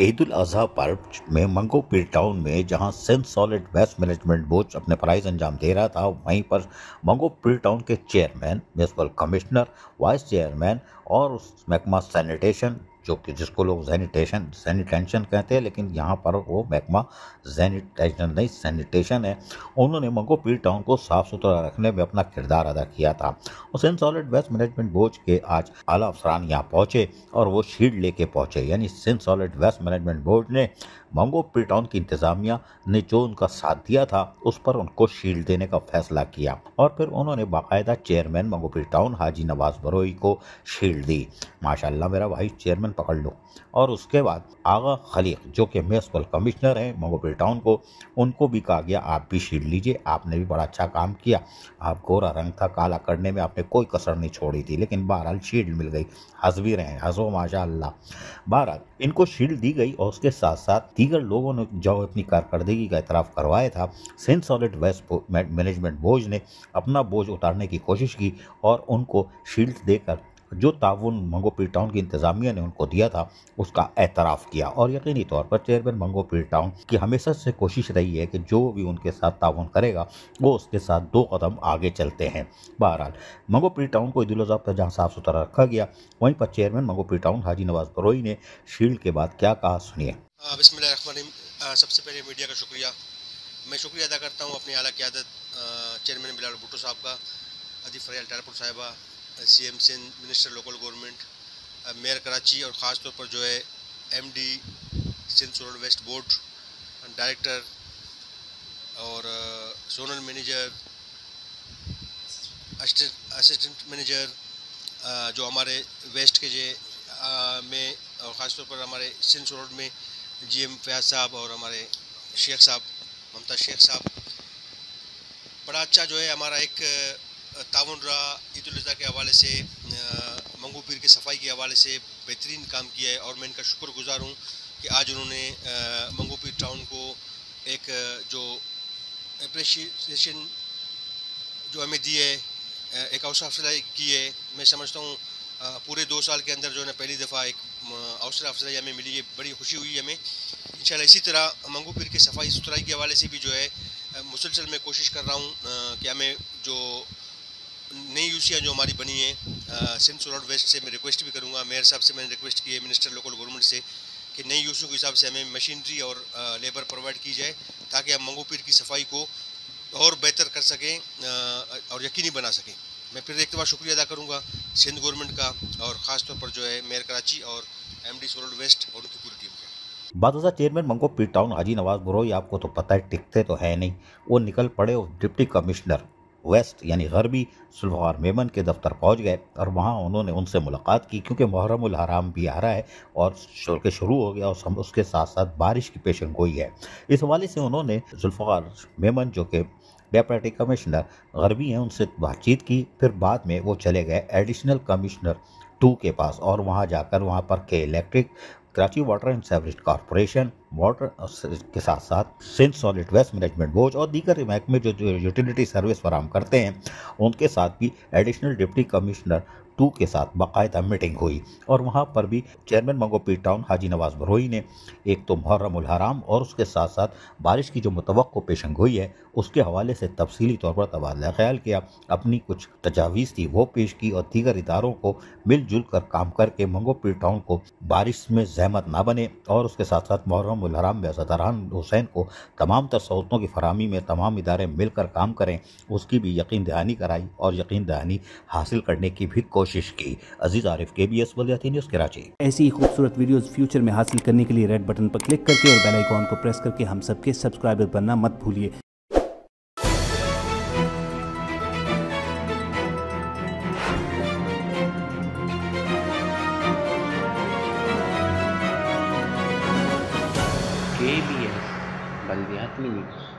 ईद उल अजहा पर्व में मंगो पीर टाउन में जहां Sindh solid waste management board अपने फराइज अंजाम दे रहा था, वहीं पर मंगो पीर टाउन के chairman, municipal commissioner, vice chairman और उस महकमा सैनिटेशन, जो कि जिसको लोग सैनिटेशन कहते हैं, लेकिन यहाँ पर वो महकमा सैनिटेशन नहीं, सैनिटेशन है। उन्होंने मंगो पीर टाउन को साफ सुथरा रखने में अपना किरदार अदा किया था। और Sindh solid waste management board के आज आला अफसरान यहाँ पहुंचे और वो शील्ड लेके पहुंचे, यानी Sindh solid waste management board ने मंगो पीर टाउन की इंतजामिया ने जो उनका साथ दिया था उस पर उनको शील्ड देने का फैसला किया और फिर उन्होंने बाकायदा चेयरमैन मंगो पीर टाउन हाजी नवाज बरोई को शील्ड दी। माशाल्लाह मेरा भाई चेयरमैन पकड़ लो। और उसके बाद आगा खलीक जो कि म्युनिसिपल कमिश्नर हैं मंगो पीर टाउन को, उनको भी कहा गया आप भी शील्ड लीजिए, आपने भी बड़ा अच्छा काम किया। आप गोरा रंग था, काला करने में आपने कोई कसर नहीं छोड़ी थी, लेकिन बहरहाल शील्ड मिल गई। हंस भी रहे हैं, हंसो माशाल्लाह। बहरहाल इनको शील्ड दी गई और उसके साथ साथ दीगर लोगों ने जो अपनी कारकर्दगी का एतराफ़ करवाया था, Sindh solid waste management board ने अपना बोझ उतारने की कोशिश की और उनको शील्ड देकर जो ताउन मंगो पीर टाउन की इंतजामिया ने उनको दिया था उसका एतराफ़ किया। और यकीनी तौर पर चेयरमैन मंगो पीर टाउन की हमेशा से कोशिश रही है कि जो भी उनके साथ ताउन करेगा वो उसके साथ 2 कदम आगे चलते हैं। बहरहाल मंगो पीर टाउन को ईद उल अज़हा पर जहाँ साफ सुथरा रखा गया, वहीं पर चेयरमैन मंगो पीर टाउन हाजी नवाज बरोई ने शील्ड के बाद क्या कहा, सुनिए। बिस्मिल्लाहिर्रहमानिर्रहीम। सबसे पहले मीडिया का शुक्रिया। मैं शुक्रिया अदा करता हूँ अपनी आला क़यादत चेयरमैन बिलाल भुट्टो साहब का, आदिफ फरियाल टारपुर साहिबा, CM Sindh, minister local government, mayor Karachi और ख़ास तौर पर जो है MD Sindh solid waste board, director और जोनल मैनेजर, असिस्टेंट मैनेजर जो हमारे वेस्ट के में और ख़ास तौर पर हमारे सिंध सॉलिड में जीएम फयाज साहब और हमारे शेख साहब, ममता शेख साहब, बड़ा अच्छा जो है हमारा एक ताउन रहा। ईद उल अज़हा के हवाले से, मंगो पीर की सफाई के हवाले से बेहतरीन काम किया है और मैं इनका शुक्रगुजार हूँ कि आज उन्होंने मंगो पीर टाउन को एक जो अप्रिशिएशन जो हमें दी है, एक हौसला अफजाई की है। मैं समझता हूँ पूरे 2 साल के अंदर जो है ना पहली दफ़ा एक हौसला अफजाई हमें मिली है, बड़ी खुशी हुई हमें। इंशाल्लाह इसी तरह मंगो पीर की सफाई सुथराई के हवाले से भी जो है मुसलसल मैं कोशिश कर रहा हूँ कि हमें जो नई यूसियाँ जो हमारी बनी है सिंध सॉलिड वेस्ट से मैं रिक्वेस्ट भी करूँगा, मेयर साहब से मैंने रिक्वेस्ट की है, मिनिस्टर लोकल गवर्नमेंट से, कि नई यूसियों के हिसाब से हमें मशीनरी और लेबर प्रोवाइड की जाए ताकि हम मंगो पीर की सफाई को और बेहतर कर सकें और यकीनी बना सकें। मैं फिर एक दफ़ा शुक्रिया अदा करूँगा सिंध गवर्नमेंट का और ख़ास तौर पर जो है मेयर कराची और एमडी सॉलिड वेस्ट और उनकी पूरी टीम का। बादशाह चेयरमैन मंगो पीर टाउन हाजी नवाज बरोई आपको तो पता है टिकते तो है नहीं, वो निकल पड़े और डिप्टी कमिश्नर वेस्ट यानी गरबी जुल्फ़िकार मेमन के दफ्तर पहुंच गए और वहां उन्होंने उनसे मुलाकात की, क्योंकि मुहर्रम उल हराम भी आ रहा है और शुरू हो गया और उसके साथ साथ बारिश की पेशन गोई है। इस हवाले से उन्होंने जुल्फ़िकार मेमन जो कि डेप्यूटी कमिश्नर गरबी हैं उनसे बातचीत की। फिर बाद में वो चले गए एडिशनल कमिश्नर 2 के पास और वहां जाकर वहां पर K electric, Karachi water and sewerage corporation, water के साथ साथ Sindh solid waste management board और दीगर महकमे जो यूटिलिटी सर्विस फराहम करते हैं उनके साथ भी एडिशनल डिप्टी कमिश्नर 2 के साथ बाकायदा मीटिंग हुई। और वहाँ पर भी चेयरमैन मंगो पीर टाउन हाजी नवाज बरोई ने एक तो मुहर्रम उल हराम और उसके साथ साथ बारिश की जो मुतवक्को पेशन गोई है उसके हवाले से तफसीली तौर पर तबादला ख्याल किया, अपनी कुछ तजावीज़ थी वो पेश की और दीगर इदारों को मिलजुल कर काम करके मंगो पीर टाउन को बारिश में जहमत ना बने और उसके साथ साथ मुहर्रम उल हराम में ज़दरान हुसैन को तमाम तर सहूलतों की फराहमी में तमाम इदारे मिलकर काम करें, उसकी भी यकीन दहानी कराई और यकीन दहानी हासिल करने की भी कोशिश की। अजीज आरिफ, KBS बल्दियाती न्यूज़, कराची। ऐसी ही खूबसूरत वीडियोस फ्यूचर में हासिल करने के लिए रेड बटन पर क्लिक करके और बेल आइकॉन को प्रेस करके हम सबके सब्सक्राइबर बनना मत भूलिए। KBS बल्दियाती न्यूज़।